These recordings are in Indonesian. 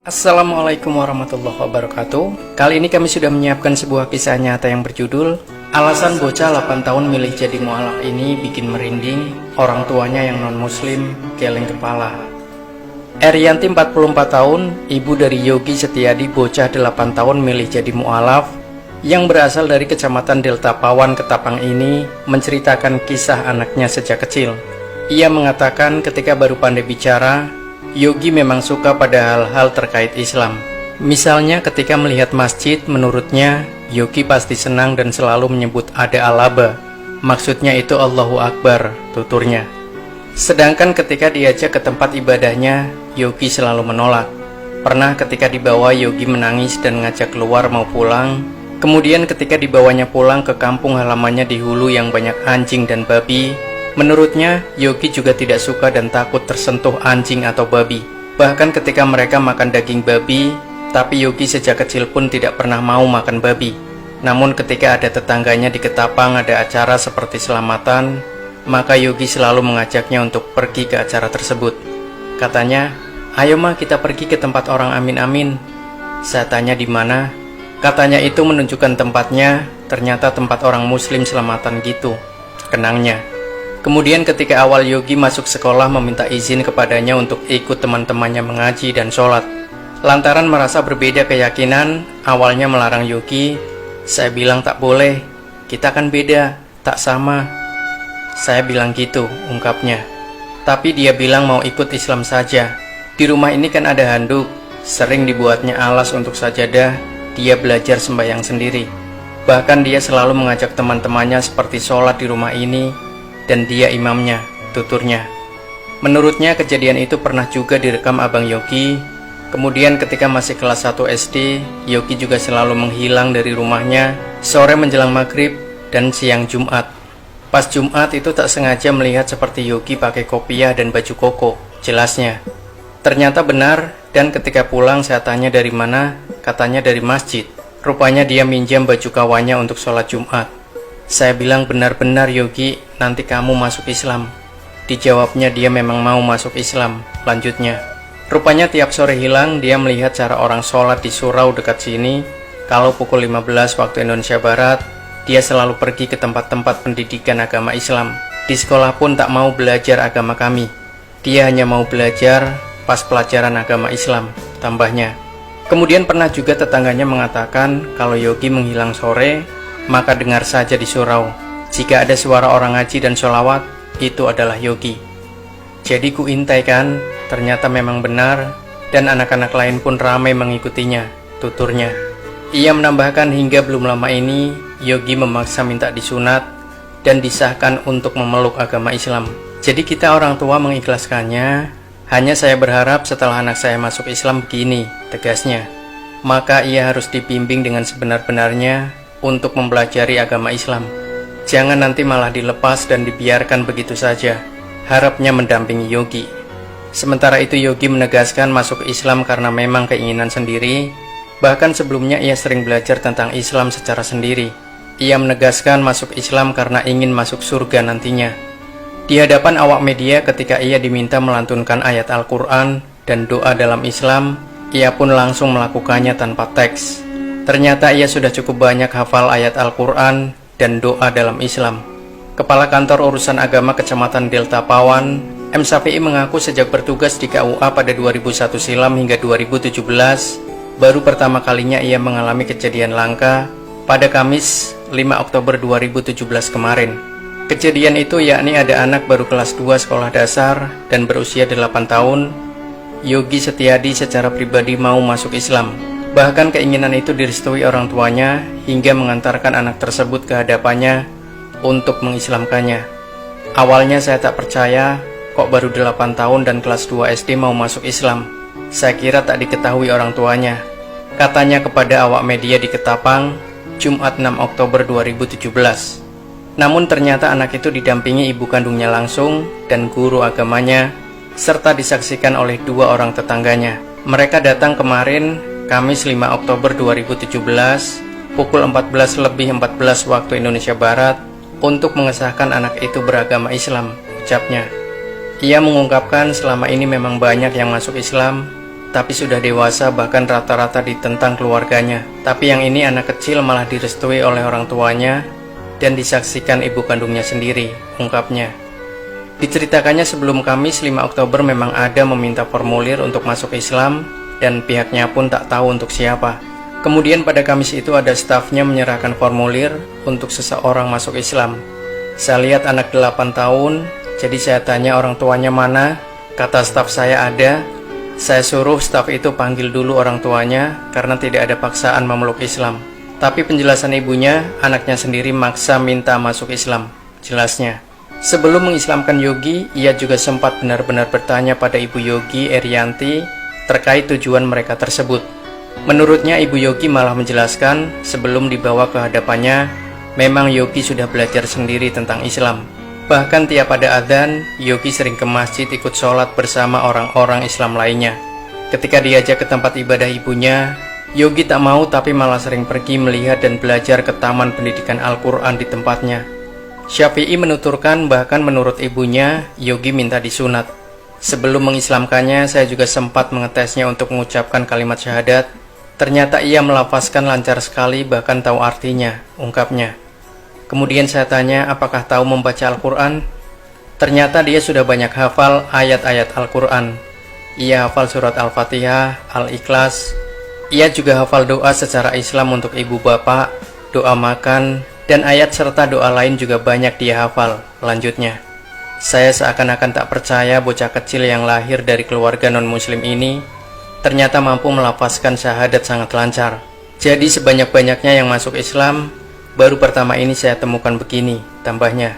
Assalamualaikum warahmatullahi wabarakatuh. Kali ini kami sudah menyiapkan sebuah kisah nyata yang berjudul Alasan bocah 8 tahun milih jadi mualaf ini bikin merinding, orang tuanya yang non-muslim geleng kepala. Erianti 44 tahun, ibu dari Yogi Setiadi, bocah 8 tahun milih jadi mualaf yang berasal dari Kecamatan Delta Pawan, Ketapang ini menceritakan kisah anaknya sejak kecil. Ia mengatakan ketika baru pandai bicara, Yogi memang suka pada hal-hal terkait Islam. Misalnya ketika melihat masjid, menurutnya Yogi pasti senang dan selalu menyebut ada alaba. Maksudnya itu Allahu Akbar, tuturnya. Sedangkan ketika diajak ke tempat ibadahnya, Yogi selalu menolak. Pernah ketika dibawa, Yogi menangis dan ngajak keluar mau pulang. Kemudian ketika dibawanya pulang ke kampung halamannya di Hulu yang banyak anjing dan babi, menurutnya Yogi juga tidak suka dan takut tersentuh anjing atau babi. Bahkan ketika mereka makan daging babi, tapi Yogi sejak kecil pun tidak pernah mau makan babi. Namun ketika ada tetangganya di Ketapang ada acara seperti selamatan, maka Yogi selalu mengajaknya untuk pergi ke acara tersebut. Katanya, "Ayo mah kita pergi ke tempat orang amin-amin." Saya tanya di mana. Katanya itu menunjukkan tempatnya, ternyata tempat orang muslim selamatan gitu, kenangnya. Kemudian ketika awal Yogi masuk sekolah meminta izin kepadanya untuk ikut teman-temannya mengaji dan sholat. Lantaran merasa berbeda keyakinan, awalnya melarang Yogi. Saya bilang tak boleh, kita kan beda, tak sama. Saya bilang gitu, ungkapnya. Tapi dia bilang mau ikut Islam saja. Di rumah ini kan ada handuk, sering dibuatnya alas untuk sajadah, dia belajar sembahyang sendiri. Bahkan dia selalu mengajak teman-temannya seperti sholat di rumah ini, dan dia imamnya, tuturnya. Menurutnya kejadian itu pernah juga direkam abang Yogi. Kemudian ketika masih kelas 1 SD, Yogi juga selalu menghilang dari rumahnya sore menjelang maghrib dan siang Jumat. Pas Jumat itu tak sengaja melihat seperti Yogi pakai kopiah dan baju koko, jelasnya. Ternyata benar, dan ketika pulang saya tanya dari mana, katanya dari masjid. Rupanya dia minjam baju kawannya untuk sholat Jumat. Saya bilang benar-benar Yogi, nanti kamu masuk Islam. Dijawabnya dia memang mau masuk Islam, lanjutnya. Rupanya tiap sore hilang dia melihat cara orang sholat di surau dekat sini. Kalau pukul 15 waktu Indonesia Barat, dia selalu pergi ke tempat-tempat pendidikan agama Islam. Di sekolah pun tak mau belajar agama kami. Dia hanya mau belajar pas pelajaran agama Islam, tambahnya. Kemudian pernah juga tetangganya mengatakan kalau Yogi menghilang sore, maka dengar saja di surau. Jika ada suara orang ngaji dan sholawat, itu adalah Yogi. Jadi ku intai kan, ternyata memang benar, dan anak-anak lain pun ramai mengikutinya, tuturnya. Ia menambahkan hingga belum lama ini, Yogi memaksa minta disunat dan disahkan untuk memeluk agama Islam. Jadi kita orang tua mengikhlaskannya, hanya saya berharap setelah anak saya masuk Islam begini, tegasnya. Maka ia harus dibimbing dengan sebenar-benarnya untuk mempelajari agama Islam. Jangan nanti malah dilepas dan dibiarkan begitu saja. Harapnya mendampingi Yogi. Sementara itu Yogi menegaskan masuk Islam karena memang keinginan sendiri. Bahkan sebelumnya ia sering belajar tentang Islam secara sendiri. Ia menegaskan masuk Islam karena ingin masuk surga nantinya. Di hadapan awak media ketika ia diminta melantunkan ayat Al-Quran dan doa dalam Islam, ia pun langsung melakukannya tanpa teks. Ternyata ia sudah cukup banyak hafal ayat Al-Quran dan doa dalam Islam. Kepala Kantor Urusan Agama Kecamatan Delta Pawan, M. Syafi'i mengaku sejak bertugas di KUA pada 2001 silam hingga 2017, baru pertama kalinya ia mengalami kejadian langka pada Kamis 5 Oktober 2017 kemarin. Kejadian itu yakni ada anak baru kelas 2 sekolah dasar dan berusia 8 tahun, Yogi Setiadi secara pribadi mau masuk Islam. Bahkan keinginan itu direstui orang tuanya hingga mengantarkan anak tersebut ke hadapannya untuk mengislamkannya. Awalnya saya tak percaya, kok baru 8 tahun dan kelas 2 SD mau masuk Islam. Saya kira tak diketahui orang tuanya. Katanya kepada awak media di Ketapang, Jumat 6 Oktober 2017. Namun ternyata anak itu didampingi ibu kandungnya langsung dan guru agamanya, serta disaksikan oleh 2 orang tetangganya. Mereka datang kemarin, Kamis 5 Oktober 2017, pukul 14:14 waktu Indonesia Barat, untuk mengesahkan anak itu beragama Islam, ucapnya. Ia mengungkapkan selama ini memang banyak yang masuk Islam, tapi sudah dewasa, bahkan rata-rata ditentang keluarganya. Tapi yang ini anak kecil malah direstui oleh orang tuanya dan disaksikan ibu kandungnya sendiri, ungkapnya. Diceritakannya sebelum Kamis 5 Oktober memang ada meminta formulir untuk masuk Islam dan pihaknya pun tak tahu untuk siapa. Kemudian pada Kamis itu ada stafnya menyerahkan formulir untuk seseorang masuk Islam. Saya lihat anak 8 tahun, jadi saya tanya orang tuanya mana. Kata staf saya ada. Saya suruh staf itu panggil dulu orang tuanya karena tidak ada paksaan memeluk Islam. Tapi penjelasan ibunya, anaknya sendiri maksa minta masuk Islam. Jelasnya, sebelum mengislamkan Yogi, ia juga sempat benar-benar bertanya pada Ibu Yogi Erianti terkait tujuan mereka tersebut. Menurutnya Ibu Yogi malah menjelaskan sebelum dibawa ke hadapannya, memang Yogi sudah belajar sendiri tentang Islam. Bahkan tiap ada adzan, Yogi sering ke masjid ikut sholat bersama orang-orang Islam lainnya. Ketika diajak ke tempat ibadah ibunya, Yogi tak mau tapi malah sering pergi melihat dan belajar ke taman pendidikan Al-Quran di tempatnya. Syafi'i menuturkan bahkan menurut ibunya, Yogi minta disunat. Sebelum mengislamkannya, saya juga sempat mengetesnya untuk mengucapkan kalimat syahadat. Ternyata ia melafazkan lancar sekali bahkan tahu artinya, ungkapnya. Kemudian saya tanya apakah tahu membaca Al-Quran. Ternyata dia sudah banyak hafal ayat-ayat Al-Quran. Ia hafal surat Al-Fatihah, Al-Ikhlas. Ia juga hafal doa secara Islam untuk ibu bapak, doa makan, dan ayat serta doa lain juga banyak dia hafal. Lanjutnya, saya seakan-akan tak percaya bocah kecil yang lahir dari keluarga non-muslim ini ternyata mampu melafazkan syahadat sangat lancar. Jadi sebanyak-banyaknya yang masuk Islam, baru pertama ini saya temukan begini, tambahnya.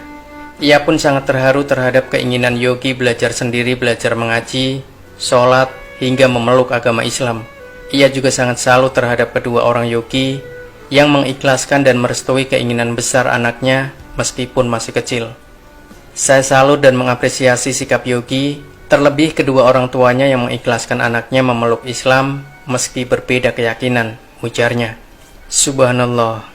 Ia pun sangat terharu terhadap keinginan Yogi belajar sendiri, belajar mengaji, sholat, hingga memeluk agama Islam. Ia juga sangat salut terhadap kedua orang Yogi yang mengikhlaskan dan merestui keinginan besar anaknya meskipun masih kecil. Saya salut dan mengapresiasi sikap Yogi, terlebih kedua orang tuanya yang mengikhlaskan anaknya memeluk Islam meski berbeda keyakinan, ujarnya. Subhanallah.